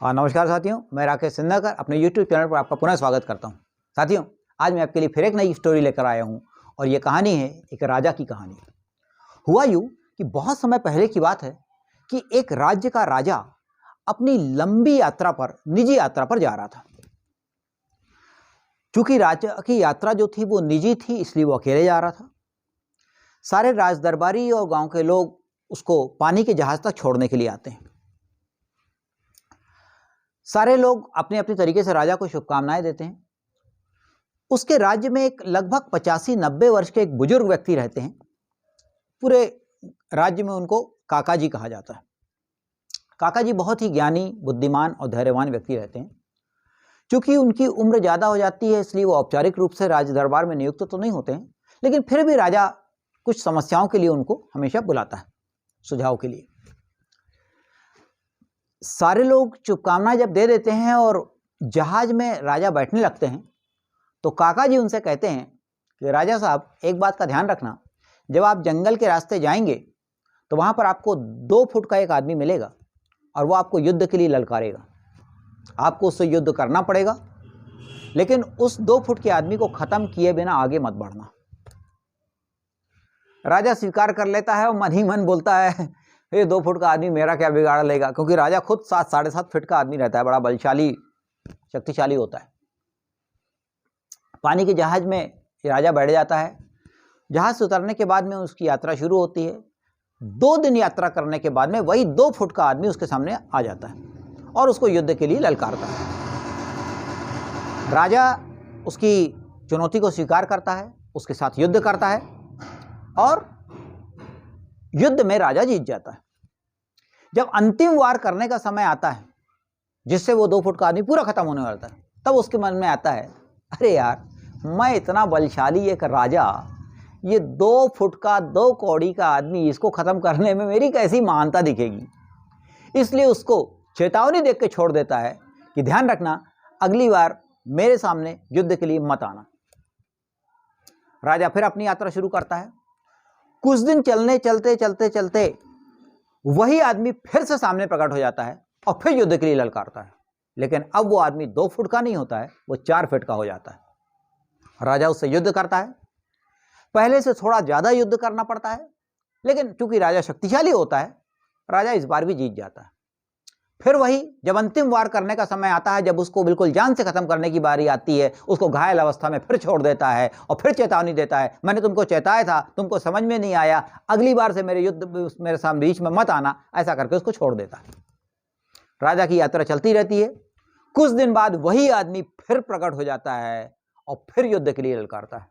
नमस्कार साथियों, मैं राकेश सिंधाकर अपने YouTube चैनल पर आपका पुनः स्वागत करता हूं। साथियों, आज मैं आपके लिए फिर एक नई स्टोरी लेकर आया हूं और ये कहानी है एक राजा की कहानी। हुआ यूं कि बहुत समय पहले की बात है कि एक राज्य का राजा अपनी लंबी यात्रा पर, निजी यात्रा पर जा रहा था। चूंकि राजा की यात्रा जो थी वो निजी थी, इसलिए वो अकेले जा रहा था। सारे राज दरबारी और गाँव के लोग उसको पानी के जहाज तक छोड़ने के लिए आते हैं। सारे लोग अपने अपने तरीके से राजा को शुभकामनाएं देते हैं। उसके राज्य में एक लगभग 85-90 वर्ष के एक बुजुर्ग व्यक्ति रहते हैं। पूरे राज्य में उनको काका जी कहा जाता है। काका जी बहुत ही ज्ञानी, बुद्धिमान और धैर्यवान व्यक्ति रहते हैं। चूंकि उनकी उम्र ज़्यादा हो जाती है, इसलिए वो औपचारिक रूप से राज दरबार में नियुक्त तो नहीं होते हैं, लेकिन फिर भी राजा कुछ समस्याओं के लिए उनको हमेशा बुलाता है, सुझाव के लिए। सारे लोग शुभकामनाएं जब दे देते हैं और जहाज में राजा बैठने लगते हैं, तो काका जी उनसे कहते हैं कि राजा साहब, एक बात का ध्यान रखना, जब आप जंगल के रास्ते जाएंगे तो वहाँ पर आपको 2 फुट का एक आदमी मिलेगा और वो आपको युद्ध के लिए ललकारेगा। आपको उससे युद्ध करना पड़ेगा, लेकिन उस 2 फुट के आदमी को ख़त्म किए बिना आगे मत बढ़ना। राजा स्वीकार कर लेता है और मन ही मन बोलता है, ये 2 फुट का आदमी मेरा क्या बिगाड़ लेगा, क्योंकि राजा खुद 7-7.5 फीट का आदमी रहता है, बड़ा बलशाली, शक्तिशाली होता है। पानी के जहाज में राजा बैठ जाता है। जहाज से उतरने के बाद में उसकी यात्रा शुरू होती है। 2 दिन यात्रा करने के बाद में वही 2 फुट का आदमी उसके सामने आ जाता है और उसको युद्ध के लिए ललकारता है। राजा उसकी चुनौती को स्वीकार करता है, उसके साथ युद्ध करता है और युद्ध में राजा जीत जाता है। जब अंतिम वार करने का समय आता है, जिससे वो 2 फुट का आदमी पूरा खत्म होने वाला है, तब उसके मन में आता है, अरे यार, मैं इतना बलशाली एक राजा, ये 2 फुट का 2 कौड़ी का आदमी, इसको खत्म करने में मेरी कैसी महानता दिखेगी। इसलिए उसको चेतावनी देख के छोड़ देता है कि ध्यान रखना, अगली बार मेरे सामने युद्ध के लिए मत आना। राजा फिर अपनी यात्रा शुरू करता है। कुछ दिन चलते वही आदमी फिर से सामने प्रकट हो जाता है और फिर युद्ध के लिए ललकारता है। लेकिन अब वो आदमी 2 फुट का नहीं होता है, वो 4 फीट का हो जाता है। राजा उससे युद्ध करता है। पहले से थोड़ा ज़्यादा युद्ध करना पड़ता है, लेकिन चूंकि राजा शक्तिशाली होता है, राजा इस बार भी जीत जाता है। फिर वही जब अंतिम वार करने का समय आता है, जब उसको बिल्कुल जान से खत्म करने की बारी आती है, उसको घायल अवस्था में फिर छोड़ देता है और फिर चेतावनी देता है, मैंने तुमको चेताया था, तुमको समझ में नहीं आया, अगली बार से मेरे सामने बीच में मत आना, ऐसा करके उसको छोड़ देता है। राजा की यात्रा चलती रहती है। कुछ दिन बाद वही आदमी फिर प्रकट हो जाता है और फिर युद्ध के लिए ललकारता है।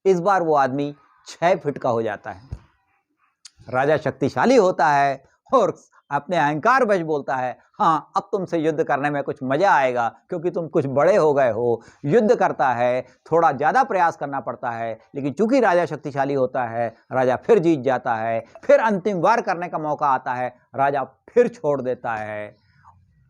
इस बार वो आदमी 6 फीट का हो जाता है। राजा शक्तिशाली होता है और अपने अहंकार वश बोलता है, हाँ, अब तुमसे युद्ध करने में कुछ मजा आएगा, क्योंकि तुम कुछ बड़े हो गए हो। युद्ध करता है, थोड़ा ज़्यादा प्रयास करना पड़ता है, लेकिन चूंकि राजा शक्तिशाली होता है, राजा फिर जीत जाता है। फिर अंतिम वार करने का मौका आता है, राजा फिर छोड़ देता है।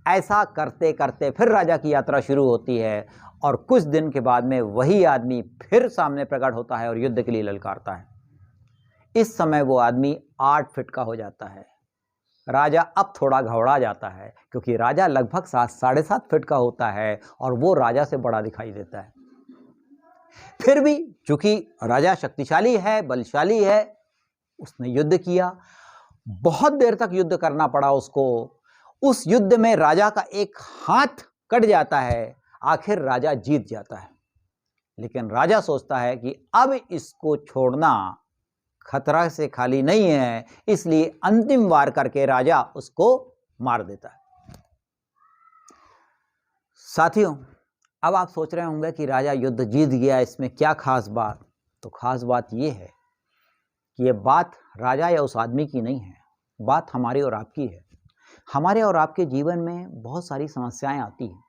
ऐसा करते करते फिर राजा की यात्रा शुरू होती है और कुछ दिन के बाद में वही आदमी फिर सामने प्रकट होता है और युद्ध के लिए ललकारता है। इस समय वो आदमी 8 फीट का हो जाता है। राजा अब थोड़ा घबरा जाता है, क्योंकि राजा लगभग 7-7.5 फीट का होता है और वो राजा से बड़ा दिखाई देता है। फिर भी चूंकि राजा शक्तिशाली है, बलशाली है, उसने युद्ध किया। बहुत देर तक युद्ध करना पड़ा उसको। उस युद्ध में राजा का एक हाथ कट जाता है। आखिर राजा जीत जाता है, लेकिन राजा सोचता है कि अब इसको छोड़ना खतरा से खाली नहीं है, इसलिए अंतिम वार करके राजा उसको मार देता है। साथियों, अब आप सोच रहे होंगे कि राजा युद्ध जीत गया, इसमें क्या खास बात। तो खास बात यह है कि यह बात राजा या उस आदमी की नहीं है, बात हमारी और आपकी है। हमारे और आपके जीवन में बहुत सारी समस्याएं आती हैं।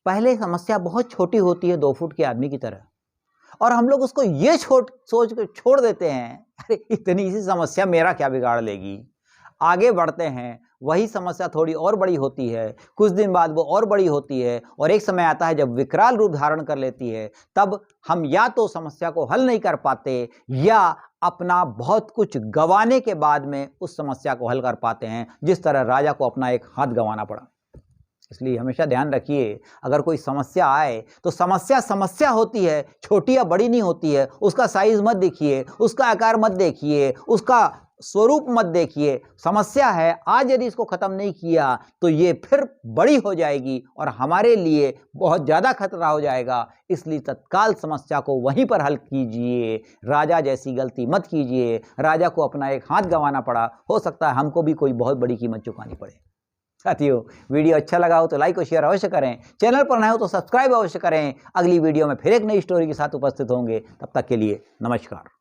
पहले समस्या बहुत छोटी होती है, 2 फुट के आदमी की तरह, और हम लोग उसको ये सोच कर छोड़ देते हैं, अरे इतनी सी समस्या मेरा क्या बिगाड़ लेगी। आगे बढ़ते हैं, वही समस्या थोड़ी और बड़ी होती है, कुछ दिन बाद वो और बड़ी होती है, और एक समय आता है जब विकराल रूप धारण कर लेती है। तब हम या तो समस्या को हल नहीं कर पाते या अपना बहुत कुछ गंवाने के बाद में उस समस्या को हल कर पाते हैं, जिस तरह राजा को अपना एक हाथ गंवाना पड़ा। इसलिए हमेशा ध्यान रखिए, अगर कोई समस्या आए तो समस्या समस्या होती है, छोटी या बड़ी नहीं होती है। उसका साइज मत देखिए, उसका आकार मत देखिए, उसका स्वरूप मत देखिए। समस्या है, आज यदि इसको खत्म नहीं किया तो ये फिर बड़ी हो जाएगी और हमारे लिए बहुत ज़्यादा खतरा हो जाएगा। इसलिए तत्काल समस्या को वहीं पर हल कीजिए। राजा जैसी गलती मत कीजिए। राजा को अपना एक हाथ गंवाना पड़ा, हो सकता है हमको भी कोई बहुत बड़ी कीमत चुकानी पड़े। साथियों, वीडियो अच्छा लगा हो तो लाइक और शेयर अवश्य करें। चैनल पर नए हो तो सब्सक्राइब अवश्य करें। अगली वीडियो में फिर एक नई स्टोरी के साथ उपस्थित होंगे। तब तक के लिए नमस्कार।